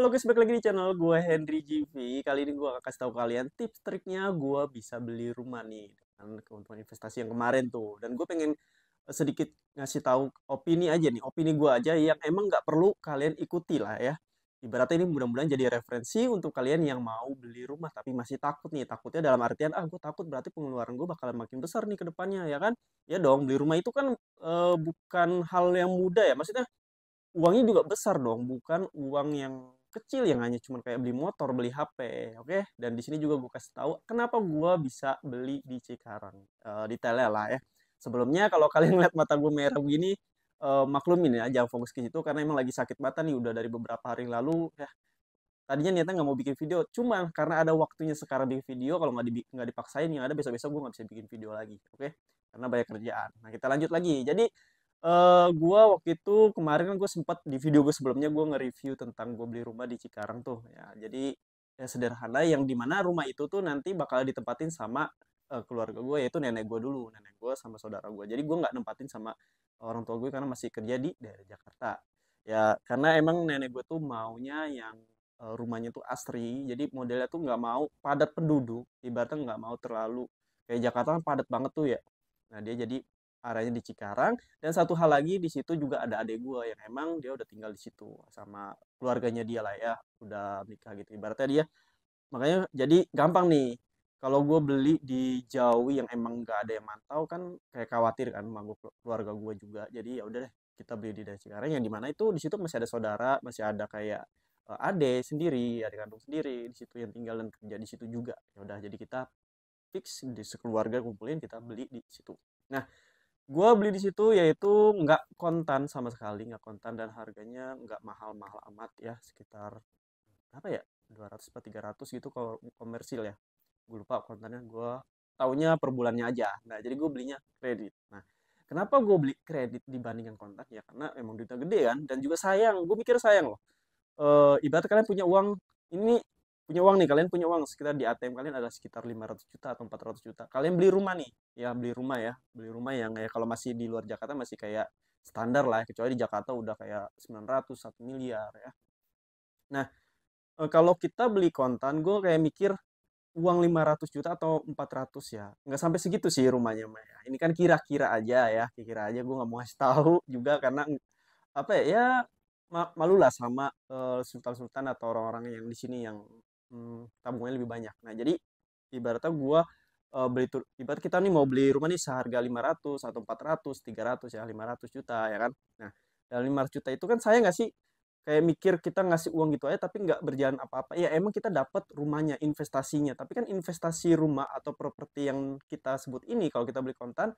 Halo guys, balik lagi di channel gue Henry GV. Kali ini gue akan kasih tahu kalian tips triknya gue bisa beli rumah nih dengan keuntungan investasi yang kemarin tuh. Dan gue pengen sedikit ngasih tahu opini aja nih, opini gue aja yang emang nggak perlu kalian ikuti lah ya. Ibaratnya ini mudah-mudahan jadi referensi untuk kalian yang mau beli rumah tapi masih takut nih. Takutnya dalam artian gue takut berarti pengeluaran gue bakalan makin besar nih ke depannya ya kan. Ya dong, beli rumah itu kan bukan hal yang mudah ya. Maksudnya uangnya juga besar dong, bukan uang yang kecil yang hanya cuma kayak beli motor, beli HP, oke? Dan di sini juga gue kasih tahu kenapa gue bisa beli di Cikarang. Detailnya lah ya. Sebelumnya kalau kalian lihat mata gue merah begini, maklumin ya, jangan fokus ke situ karena emang lagi sakit mata nih udah dari beberapa hari lalu. Ya, tadinya niatnya nggak mau bikin video, cuma karena ada waktunya sekarang bikin video, kalau nggak dipaksain yang ada besok-besok gue nggak bisa bikin video lagi, oke? Karena banyak kerjaan. Nah kita lanjut lagi. Jadi gua waktu itu kemarin kan gue sempat di video gue sebelumnya gue nge-review tentang gue beli rumah di Cikarang tuh ya. Jadi ya sederhana yang dimana rumah itu tuh nanti bakal ditempatin sama keluarga gue yaitu nenek gue dulu, nenek gue sama saudara gue. Jadi gue nggak nempatin sama orang tua gue karena masih kerja di daerah Jakarta. Ya karena emang nenek gue tuh maunya yang rumahnya tuh asri. Jadi modelnya tuh nggak mau padat penduduk, ibaratnya nggak mau terlalu kayak Jakarta kan padat banget tuh ya. Nah dia jadi arahnya di Cikarang dan satu hal lagi di situ juga ada adik gue yang emang dia udah tinggal di situ sama keluarganya dia lah ya udah nikah gitu ibaratnya dia makanya jadi gampang nih kalau gue beli di jauh yang emang nggak ada yang mantau kan kayak khawatir kan sama keluarga gue juga jadi ya udah deh kita beli di daerah Cikarang yang dimana itu di situ masih ada saudara masih ada kayak ade sendiri adik kandung sendiri di situ yang tinggal dan kerja di situ juga ya udah jadi kita fix di sekeluarga kumpulin kita beli di situ. Nah, gue beli di situ yaitu nggak kontan sama sekali, nggak kontan dan harganya nggak mahal-mahal amat ya, sekitar berapa ya? 200 atau 300 gitu kalau komersil ya. Gue lupa kontannya, gue taunya per bulannya aja. Nah, jadi gue belinya kredit. Nah, kenapa gue beli kredit dibandingkan kontan? Ya karena emang duitnya gede kan dan juga sayang. Gue mikir sayang loh. Ibarat kalian punya uang ini punya uang nih kalian punya uang sekitar di ATM kalian ada sekitar 500 juta atau 400 juta kalian beli rumah nih ya beli rumah yang ya kalau masih di luar Jakarta masih kayak standar lah ya, kecuali di Jakarta udah kayak 900 1 miliar ya. Nah kalau kita beli kontan gue kayak mikir uang 500 juta atau 400 ya nggak sampai segitu sih rumahnya Maya ini kan kira-kira aja ya kira aja gue nggak mau kasih tahu juga karena apa ya, ya malulah sama sultan-sultan atau orang-orang yang di sini yang tabungannya lebih banyak. Nah, jadi ibaratnya gua beli ibarat kita nih mau beli rumah nih seharga 500 atau 400, 300 ya, 500 juta ya kan. Nah, dalam 500 juta itu kan saya nggak sih kayak mikir kita ngasih uang gitu aja tapi nggak berjalan apa-apa. Ya emang kita dapat rumahnya, investasinya. Tapi kan investasi rumah atau properti yang kita sebut ini kalau kita beli kontan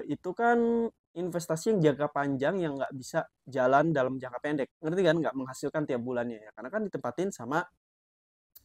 itu kan investasi yang jangka panjang yang nggak bisa jalan dalam jangka pendek. Ngerti kan? Nggak menghasilkan tiap bulannya ya. Karena kan ditempatin sama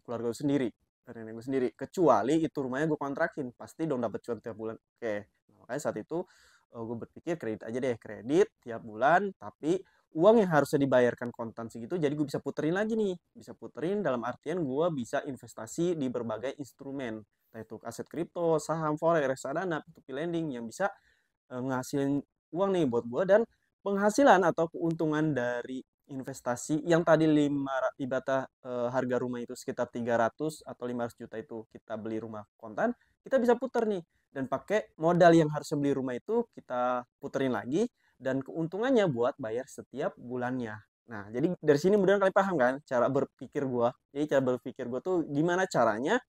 keluarga gue sendiri, nenek gue sendiri. Kecuali itu rumahnya gue kontrakin, pasti dong dapat cuan tiap bulan. Oke, nah, makanya saat itu gue berpikir kredit aja deh, kredit tiap bulan, tapi uang yang harusnya dibayarkan kontan segitu, jadi gue bisa puterin lagi nih, bisa puterin dalam artian gue bisa investasi di berbagai instrumen, entah itu aset kripto, saham, forex, reksadana, P2P lending yang bisa ngasilin uang nih buat gue dan penghasilan atau keuntungan dari investasi yang tadi ibaratnya harga rumah itu sekitar 300 atau 500 juta itu kita beli rumah kontan, kita bisa puter nih dan pakai modal yang harusnya beli rumah itu kita puterin lagi dan keuntungannya buat bayar setiap bulannya. Nah, jadi dari sini mudah kalian paham kan cara berpikir gue. Jadi cara berpikir gue tuh gimana caranya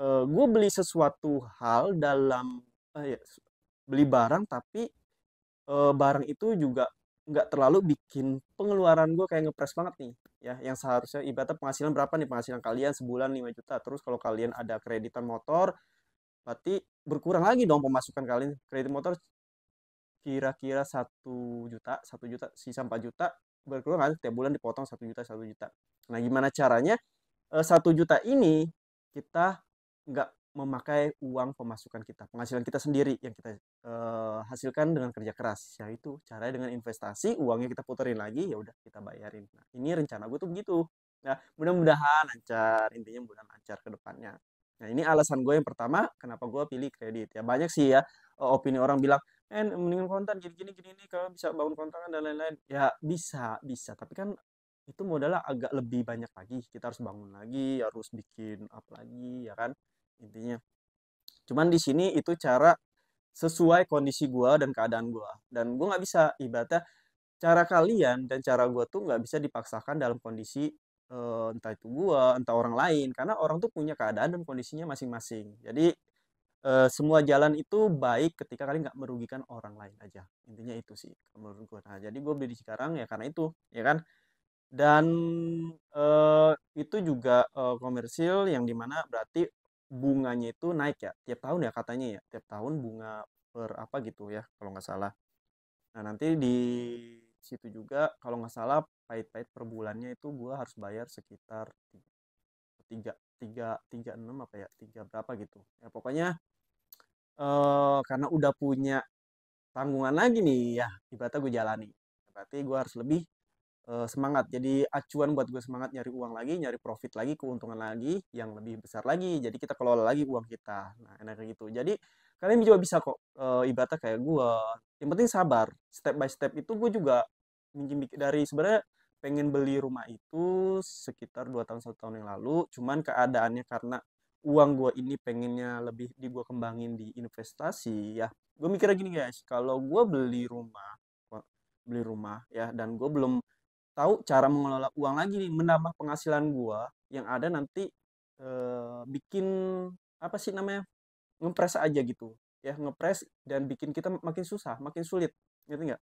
gue beli sesuatu hal dalam ya, beli barang tapi barang itu juga nggak terlalu bikin pengeluaran gue kayak ngepres banget nih ya yang seharusnya ibaratnya penghasilan berapa nih penghasilan kalian sebulan 5 juta terus kalau kalian ada kreditan motor berarti berkurang lagi dong pemasukan kalian kredit motor kira-kira 1 juta sisa 4 juta berkurang kan tiap bulan dipotong 1 juta 1 juta. Nah gimana caranya 1 juta ini kita nggak memakai uang pemasukan kita, penghasilan kita sendiri yang kita hasilkan dengan kerja keras. Ya itu caranya dengan investasi, uangnya kita puterin lagi, ya udah kita bayarin. Nah, ini rencana gue tuh begitu. Nah, mudah-mudahan lancar, intinya mudah lancar ke depannya. Nah, ini alasan gue yang pertama, kenapa gue pilih kredit. Ya banyak sih ya opini orang bilang, mendingan kontan gini-gini gini nih kalau bisa bangun kontangan dan lain-lain. Ya bisa, bisa. Tapi kan itu modalnya agak lebih banyak lagi. Kita harus bangun lagi, harus bikin apa lagi, ya kan? Intinya. Cuman di sini itu cara sesuai kondisi gua dan keadaan gua. Dan gua nggak bisa ibaratnya cara kalian dan cara gua tuh nggak bisa dipaksakan dalam kondisi entah itu gua, entah orang lain, karena orang tuh punya keadaan dan kondisinya masing-masing. Jadi semua jalan itu baik ketika kalian nggak merugikan orang lain aja. Intinya itu sih menurut gua. Nah, jadi gua beli di sekarang ya karena itu, ya kan? Dan itu juga komersil yang dimana berarti bunganya itu naik ya tiap tahun ya katanya ya tiap tahun bunga per apa gitu ya kalau nggak salah. Nah nanti di situ juga kalau nggak salah pahit-pahit per bulannya itu gua harus bayar sekitar tiga tiga tiga enam apa ya tiga berapa gitu ya pokoknya karena udah punya tanggungan lagi nih ya ibaratnya gue jalani berarti gue harus lebih semangat. Jadi acuan buat gue semangat nyari uang lagi, nyari profit lagi, keuntungan lagi yang lebih besar lagi. Jadi kita kelola lagi uang kita. Nah, enaknya gitu. Jadi kalian juga bisa kok ibaratnya kayak gue. Yang penting sabar. Step by step itu gue juga dari sebenarnya pengen beli rumah itu sekitar 2 tahun 1 tahun yang lalu. Cuman keadaannya karena uang gue ini pengennya lebih di gue kembangin di investasi ya. Gue mikirnya gini guys, kalau gue beli rumah ya dan gue belum tahu cara mengelola uang lagi nih, menambah penghasilan gua yang ada nanti bikin apa sih namanya? Ngepres aja gitu. Ya, ngepres dan bikin kita makin susah, makin sulit. Ngerti nggak?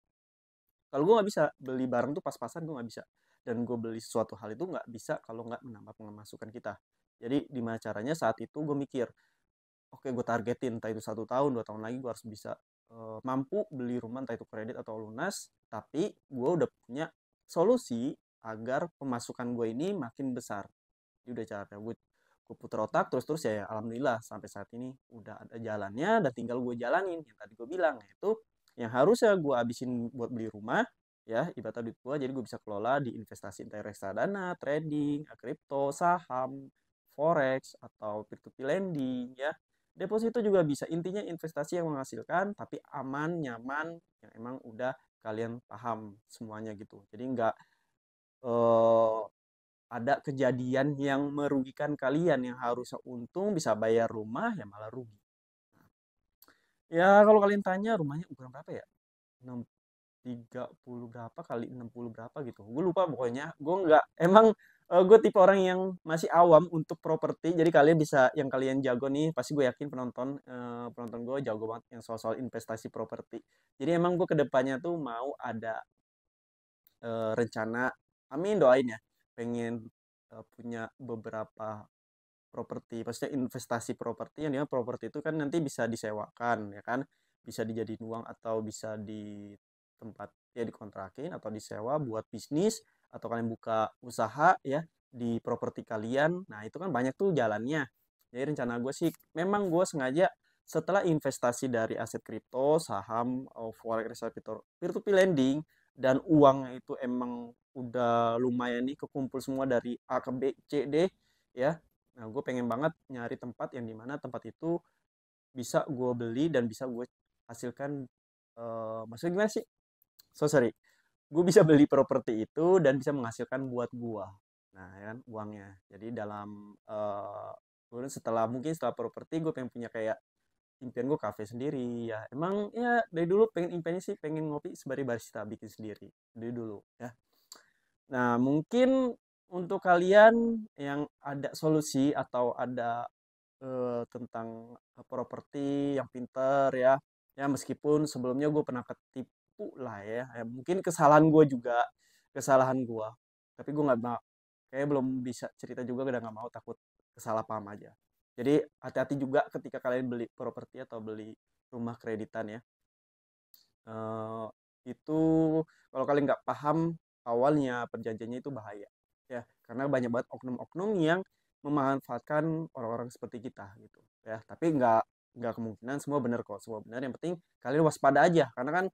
Kalau gua nggak bisa beli barang tuh pas-pasan gua nggak bisa. Dan gue beli sesuatu hal itu nggak bisa kalau nggak menambah pemasukan kita. Jadi gimana caranya saat itu gue mikir, oke gue targetin entah itu 1 tahun 2 tahun lagi gue harus bisa mampu beli rumah entah itu kredit atau lunas tapi gue udah punya solusi agar pemasukan gue ini makin besar. Jadi udah cara gue putar otak terus ya alhamdulillah sampai saat ini udah ada jalannya dan tinggal gue jalanin yang tadi gue bilang yaitu yang harusnya gue habisin buat beli rumah ya ibaratnya duit gue jadi gue bisa kelola di investasi entah reksadana, trading, kripto, saham, forex atau peer-to-peer lending ya. Deposito juga bisa. Intinya investasi yang menghasilkan tapi aman, nyaman, yang emang udah kalian paham semuanya gitu. Jadi nggak eh, ada kejadian yang merugikan kalian yang harusnya untung bisa bayar rumah ya malah rugi. Ya kalau kalian tanya rumahnya ukuran berapa ya? 30 berapa kali 60 berapa gitu. Gue lupa pokoknya. Gue nggak emang gue tipe orang yang masih awam untuk properti. Jadi kalian bisa yang kalian jago nih, pasti gue yakin penonton gue jago banget yang soal-soal investasi properti. Jadi emang gue kedepannya tuh mau ada rencana, amin doain ya, pengen punya beberapa properti, pastinya investasi properti yang dimana properti itu kan nanti bisa disewakan ya kan, bisa dijadiin uang atau bisa di tempat ya dikontrakin atau disewa buat bisnis atau kalian buka usaha ya di properti kalian. Nah itu kan banyak tuh jalannya. Jadi rencana gue sih memang gue sengaja setelah investasi dari aset kripto, saham, forex, peer-to-peer lending, dan uangnya itu emang udah lumayan nih kekumpul semua dari A ke B, C, D ya. Nah, gue pengen banget nyari tempat yang dimana tempat itu bisa gue beli dan bisa gue hasilkan. Maksudnya gimana sih? So sorry. Gue bisa beli properti itu dan bisa menghasilkan buat gue. Nah, ya kan uangnya. Jadi dalam kemudian setelah properti gue pengen punya kayak impian gue kafe sendiri ya. Emang ya dari dulu pengen impiannya sih pengen ngopi sebagai barista bikin sendiri dari dulu ya. Nah, mungkin untuk kalian yang ada solusi atau ada tentang properti yang pinter ya. Ya meskipun sebelumnya gue pernah ketipu lah ya. Ya mungkin kesalahan gue. Tapi gue nggak mau, kayak belum bisa cerita juga udah nggak mau takut kesalah paham aja. Jadi hati-hati juga ketika kalian beli properti atau beli rumah kreditan ya. Eh, itu kalau kalian nggak paham awalnya perjanjiannya itu bahaya ya karena banyak banget oknum-oknum yang memanfaatkan orang-orang seperti kita gitu ya tapi nggak kemungkinan semua benar kok semua benar yang penting kalian waspada aja karena kan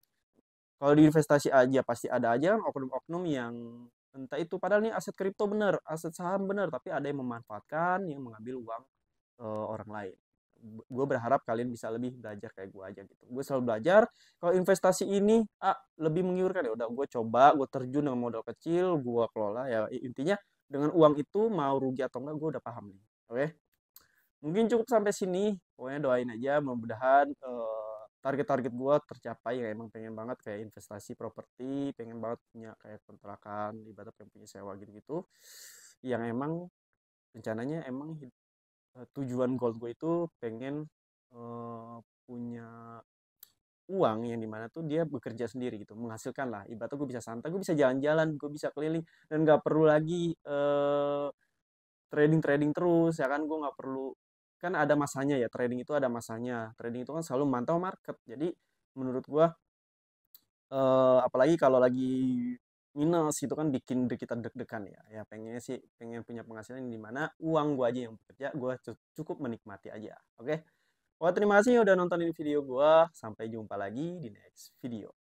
kalau di investasi aja pasti ada aja kan oknum-oknum yang entah itu padahal nih aset kripto bener aset saham bener tapi ada yang memanfaatkan yang mengambil uang orang lain gue berharap kalian bisa lebih belajar kayak gue aja gitu. Gue selalu belajar. Kalau investasi ini lebih menggiurkan, ya udah gue coba, gue terjun dengan modal kecil, gue kelola ya, intinya dengan uang itu mau rugi atau enggak gue udah paham nih. Oke. Mungkin cukup sampai sini. Pokoknya doain aja, mudah-mudahan target-target gue tercapai. Ya emang pengen banget kayak investasi properti, pengen banget punya kayak kontrakan, ibarat pengen punya sewa gitu-gitu. Yang emang rencananya emang tujuan goal gue itu pengen punya uang yang dimana tuh dia bekerja sendiri gitu, menghasilkan lah. Ibaratnya gue bisa santai, gue bisa jalan-jalan, gue bisa keliling, dan nggak perlu lagi trading terus ya kan. Gue nggak perlu, kan ada masanya ya, trading itu ada masanya. Trading itu kan selalu memantau market. Jadi menurut gue apalagi kalau lagi minus itu kan bikin kita deg-degan ya. Ya pengennya sih pengen punya penghasilan di mana uang gue aja yang bekerja, gue cukup menikmati aja. Oke. Wah, terima kasih udah nontonin video gue. Sampai jumpa lagi di next video.